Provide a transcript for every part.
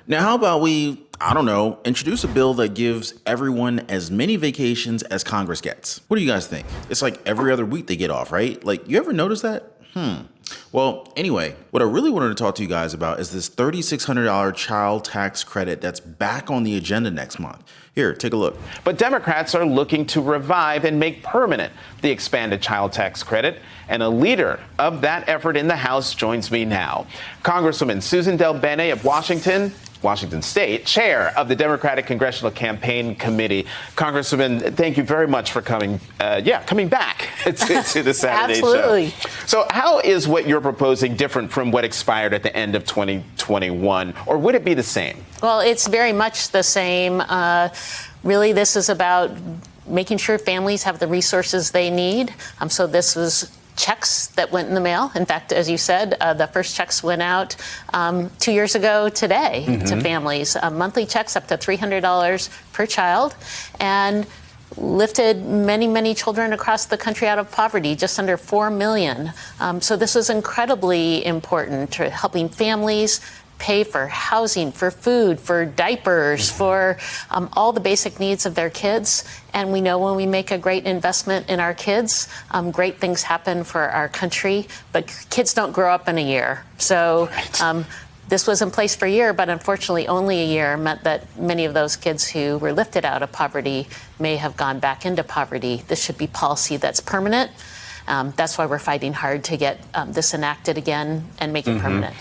Now, how about we, I don't know, introduce a bill that gives everyone as many vacations as Congress gets? What do you guys think? It's like every other week they get off, right? Like, you ever notice that? Well, anyway, what I really wanted to talk to you guys about is this $3,600 child tax credit that's back on the agenda next month. Here, take a look. But Democrats are looking to revive and make permanent the expanded child tax credit. And a leader of that effort in the House joins me now. Congresswoman Susan Del Bene of Washington State, chair of the Democratic Congressional Campaign Committee. Congresswoman, thank you very much for coming back to the Saturday Absolutely. show. So how is what you're proposing different from what expired at the end of 2021, or would it be the same? Well, it's very much the same. Really, this is about making sure families have the resources they need. So this was checks that went in the mail. In fact, as you said, the first checks went out 2 years ago today to families. Monthly checks up to $300 per child, and lifted many, many children across the country out of poverty, just under 4 million. So this is incredibly important to helping families pay for housing, for food, for diapers, for all the basic needs of their kids. And we know when we make a great investment in our kids, great things happen for our country. But kids don't grow up in a year. So this was in place for a year, but unfortunately only a year meant that many of those kids who were lifted out of poverty may have gone back into poverty. This should be policy that's permanent. That's why we're fighting hard to get this enacted again and make it permanent.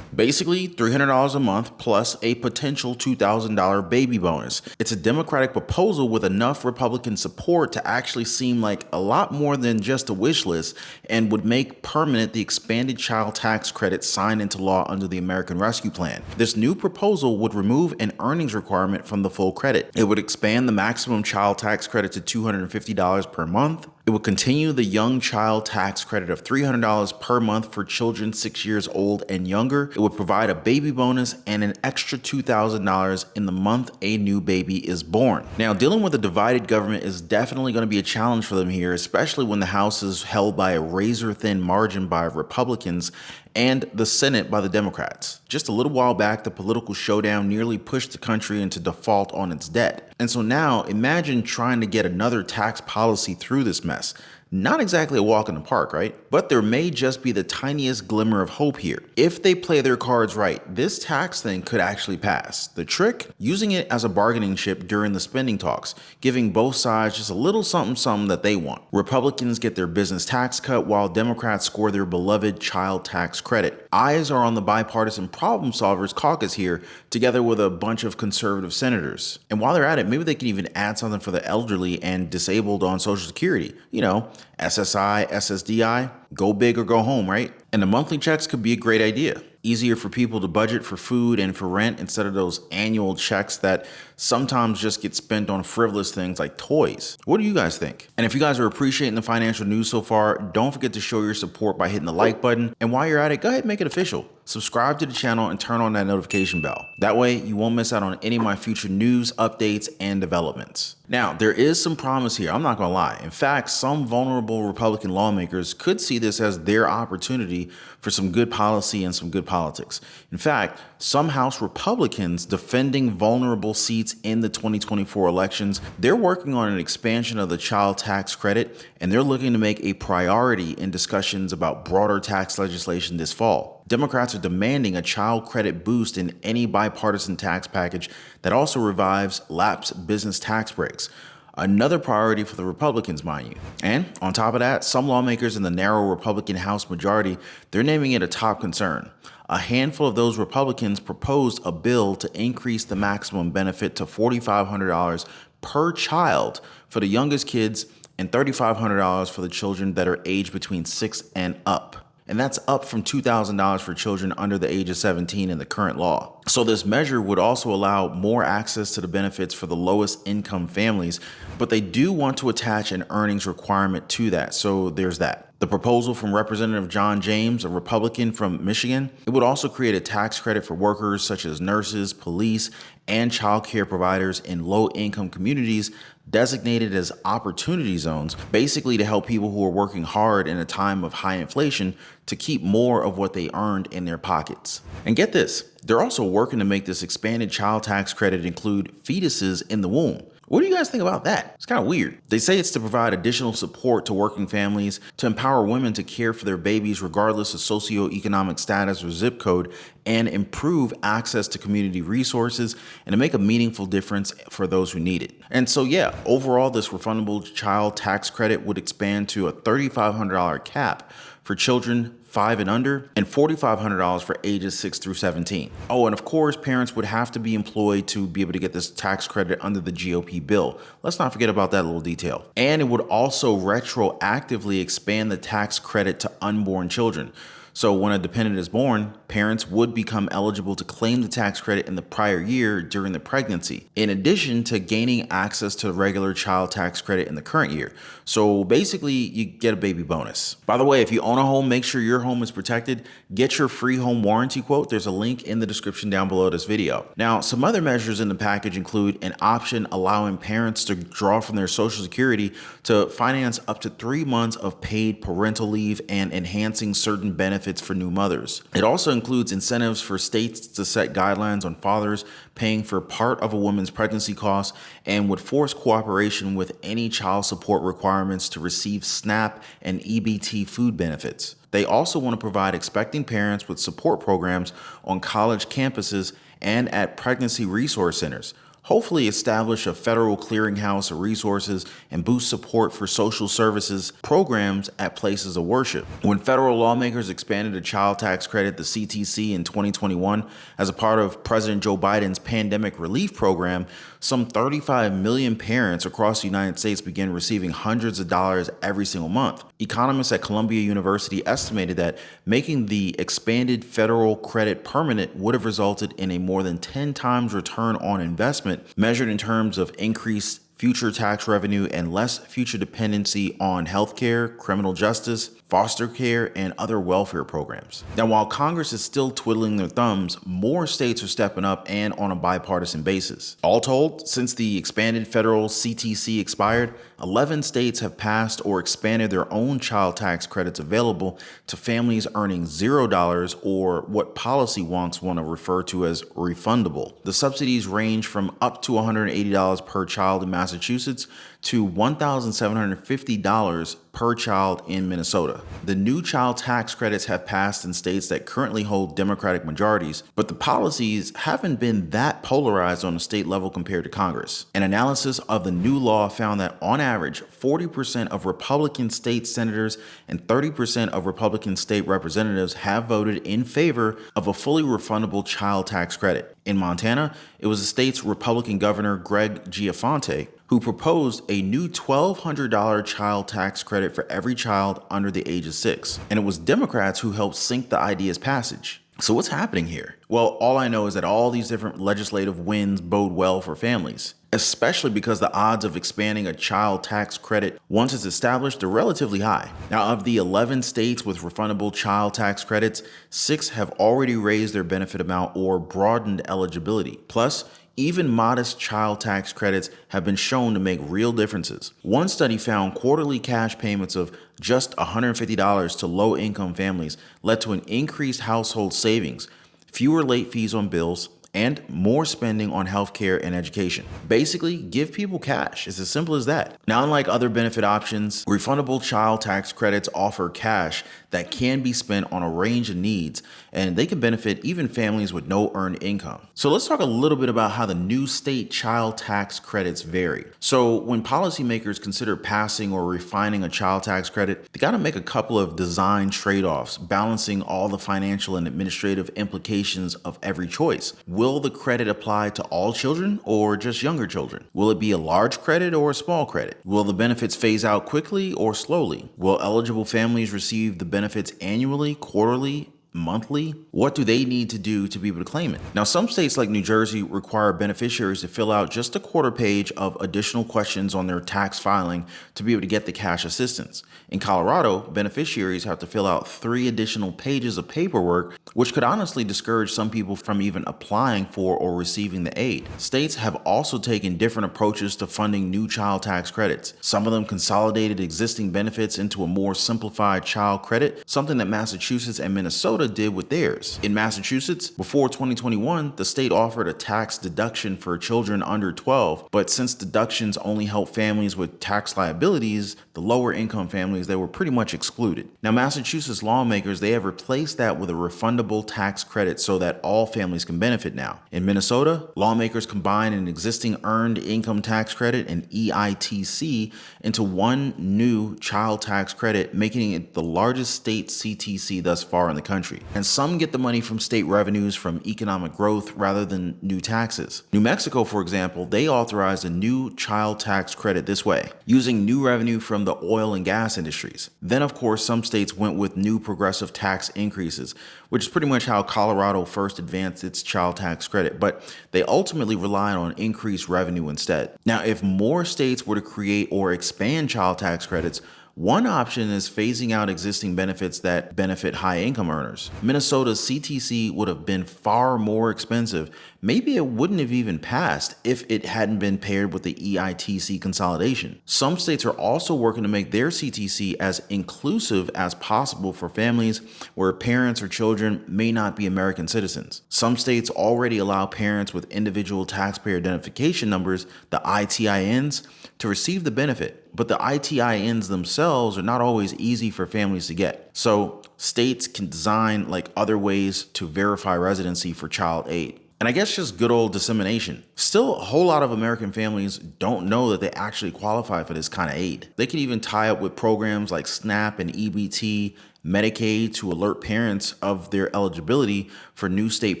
Basically, $300 a month plus a potential $2,000 baby bonus. It's a Democratic proposal with enough Republican support to actually seem like a lot more than just a wish list, and would make permanent the expanded child tax credit signed into law under the American Rescue Plan. This new proposal would remove an earnings requirement from the full credit. It would expand the maximum child tax credit to $250 per month. It would continue the young child tax credit of $300 per month for children 6 years old and younger. It would provide a baby bonus and an extra $2,000 in the month a new baby is born. Now, dealing with a divided government is definitely going to be a challenge for them here, especially when the House is held by a razor-thin margin by Republicans and the Senate by the Democrats. Just a little while back, the political showdown nearly pushed the country into default on its debt. And so now imagine trying to get another tax policy through this mess. Not exactly a walk in the park, right? But there may just be the tiniest glimmer of hope here. If they play their cards right, this tax thing could actually pass. The trick? Using it as a bargaining chip during the spending talks, giving both sides just a little something that they want. Republicans get their business tax cut while Democrats score their beloved child tax credit. Eyes are on the bipartisan problem solvers caucus here, together with a bunch of conservative senators. And while they're at it, maybe they can even add something for the elderly and disabled on Social Security. You know, SSI, SSDI, go big or go home, right? And the monthly checks could be a great idea. Easier for people to budget for food and for rent instead of those annual checks that sometimes just get spent on frivolous things like toys. What do you guys think? And if you guys are appreciating the financial news so far, don't forget to show your support by hitting the like button. And while you're at it, go ahead and make it official. Subscribe to the channel and turn on that notification bell. That way you won't miss out on any of my future news, updates, and developments. Now, there is some promise here, I'm not gonna lie. In fact, some vulnerable Republican lawmakers could see this as their opportunity for some good policy and some good politics. In fact, some House Republicans defending vulnerable seats in the 2024 elections, they're working on an expansion of the child tax credit, and they're looking to make a priority in discussions about broader tax legislation this fall. Democrats are demanding a child credit boost in any bipartisan tax package that also revives lapsed business tax breaks. Another priority for the Republicans, mind you. And on top of that, some lawmakers in the narrow Republican House majority, they're naming it a top concern. A handful of those Republicans proposed a bill to increase the maximum benefit to $4,500 per child for the youngest kids and $3,500 for the children that are aged between 6 and up. And that's up from $2,000 for children under the age of 17 in the current law. So this measure would also allow more access to the benefits for the lowest income families, but they do want to attach an earnings requirement to that. So there's that. The proposal from Representative John James, a Republican from Michigan, it would also create a tax credit for workers such as nurses, police, and child care providers in low-income communities designated as opportunity zones, basically to help people who are working hard in a time of high inflation to keep more of what they earned in their pockets. And get this, they're also working to make this expanded child tax credit include fetuses in the womb. What do you guys think about that? It's kind of weird. They say it's to provide additional support to working families, to empower women to care for their babies regardless of socioeconomic status or zip code, and improve access to community resources, and to make a meaningful difference for those who need it. And so yeah, overall, this refundable child tax credit would expand to a $3,500 cap for children 5 and under, and $4,500 for ages 6 through 17. Oh, and of course, parents would have to be employed to be able to get this tax credit under the GOP bill. Let's not forget about that little detail. And it would also retroactively expand the tax credit to unborn children. So when a dependent is born, parents would become eligible to claim the tax credit in the prior year during the pregnancy, in addition to gaining access to the regular child tax credit in the current year. So basically, you get a baby bonus. By the way, if you own a home, make sure your home is protected. Get your free home warranty quote. There's a link in the description down below this video. Now, some other measures in the package include an option allowing parents to draw from their Social Security to finance up to 3 months of paid parental leave and enhancing certain benefits for new mothers. It also includes incentives for states to set guidelines on fathers paying for part of a woman's pregnancy costs, and would force cooperation with any child support requirements to receive SNAP and EBT food benefits. They also want to provide expecting parents with support programs on college campuses and at pregnancy resource centers. Hopefully establish a federal clearinghouse of resources and boost support for social services programs at places of worship. When federal lawmakers expanded the child tax credit, the CTC, in 2021 as a part of President Joe Biden's pandemic relief program, some 35 million parents across the United States began receiving hundreds of dollars every single month. Economists at Columbia University estimated that making the expanded federal credit permanent would have resulted in a more than 10 times return on investment, measured in terms of increased future tax revenue and less future dependency on healthcare, criminal justice, foster care, and other welfare programs. Now, while Congress is still twiddling their thumbs, more states are stepping up and on a bipartisan basis. All told, since the expanded federal CTC expired, 11 states have passed or expanded their own child tax credits available to families earning $0, or what policy wonks want to refer to as refundable. The subsidies range from up to $180 per child in Massachusetts to $1,750 per child in Minnesota. The new child tax credits have passed in states that currently hold Democratic majorities, but the policies haven't been that polarized on the state level compared to Congress. An analysis of the new law found that on average, 40% of Republican state senators and 30% of Republican state representatives have voted in favor of a fully refundable child tax credit. In Montana, it was the state's Republican governor, Greg Giafonte, who proposed a new $1,200 child tax credit for every child under the age of 6. And it was Democrats who helped sink the idea's passage. So what's happening here? Well, all I know is that all these different legislative wins bode well for families, especially because the odds of expanding a child tax credit once it's established are relatively high. Now, of the 11 states with refundable child tax credits, 6 have already raised their benefit amount or broadened eligibility. Plus, even modest child tax credits have been shown to make real differences. One study found quarterly cash payments of just $150 to low-income families led to an increased household savings, fewer late fees on bills, and more spending on healthcare and education. Basically, give people cash. It's as simple as that. Now, unlike other benefit options, refundable child tax credits offer cash that can be spent on a range of needs, and they can benefit even families with no earned income. So let's talk a little bit about how the new state child tax credits vary. So when policymakers consider passing or refining a child tax credit, they gotta make a couple of design trade-offs, balancing all the financial and administrative implications of every choice. Will the credit apply to all children or just younger children? Will it be a large credit or a small credit? Will the benefits phase out quickly or slowly? Will eligible families receive the benefits annually, quarterly, monthly? What do they need to do to be able to claim it? Now, some states like New Jersey require beneficiaries to fill out just a quarter page of additional questions on their tax filing to be able to get the cash assistance. In Colorado, beneficiaries have to fill out 3 additional pages of paperwork, which could honestly discourage some people from even applying for or receiving the aid. States have also taken different approaches to funding new child tax credits. Some of them consolidated existing benefits into a more simplified child credit, something that Massachusetts and Minnesota did with theirs. In Massachusetts, before 2021, the state offered a tax deduction for children under 12, but since deductions only help families with tax liabilities, the lower income families, they were pretty much excluded. Now, Massachusetts lawmakers, they have replaced that with a refundable tax credit so that all families can benefit now. In Minnesota, lawmakers combine an existing earned income tax credit and EITC into one new child tax credit, making it the largest state CTC thus far in the country. And some get the money from state revenues from economic growth rather than new taxes. New Mexico, for example, they authorized a new child tax credit this way, using new revenue from the oil and gas industries. Then, of course, some states went with new progressive tax increases, which is pretty much how Colorado first advanced its child tax credit, but they ultimately relied on increased revenue instead. Now, if more states were to create or expand child tax credits, one option is phasing out existing benefits that benefit high-income earners. Minnesota's CTC would have been far more expensive. Maybe it wouldn't have even passed if it hadn't been paired with the EITC consolidation. Some states are also working to make their CTC as inclusive as possible for families where parents or children may not be American citizens. Some states already allow parents with individual taxpayer identification numbers, the ITINs, to receive the benefit. But the ITINs themselves are not always easy for families to get. So states can design like other ways to verify residency for child aid. And I guess just good old dissemination. Still, a whole lot of American families don't know that they actually qualify for this kind of aid. They can even tie up with programs like SNAP and EBT, Medicaid to alert parents of their eligibility for new state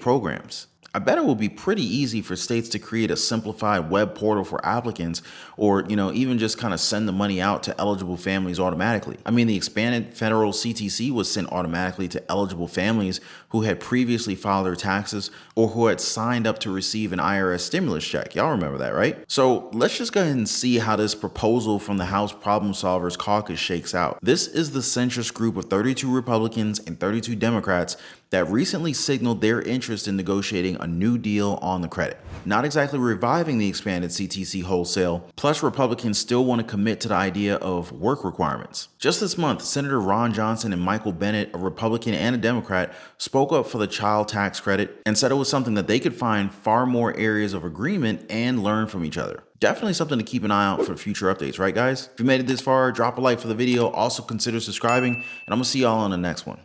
programs. I bet it will be pretty easy for states to create a simplified web portal for applicants or, even just kind of send the money out to eligible families automatically. I mean, the expanded federal CTC was sent automatically to eligible families who had previously filed their taxes or who had signed up to receive an IRS stimulus check. Y'all remember that, right? So let's just go ahead and see how this proposal from the House Problem Solvers Caucus shakes out. This is the centrist group of 32 Republicans and 32 Democrats that recently signaled their interest in negotiating a new deal on the credit. Not exactly reviving the expanded CTC wholesale, plus Republicans still want to commit to the idea of work requirements. Just this month, Senator Ron Johnson and Michael Bennet, a Republican and a Democrat, spoke up for the child tax credit and said it was something that they could find far more areas of agreement and learn from each other. Definitely something to keep an eye out for future updates, right guys? If you made it this far, drop a like for the video. Also consider subscribing, and I'm gonna see y'all on the next one.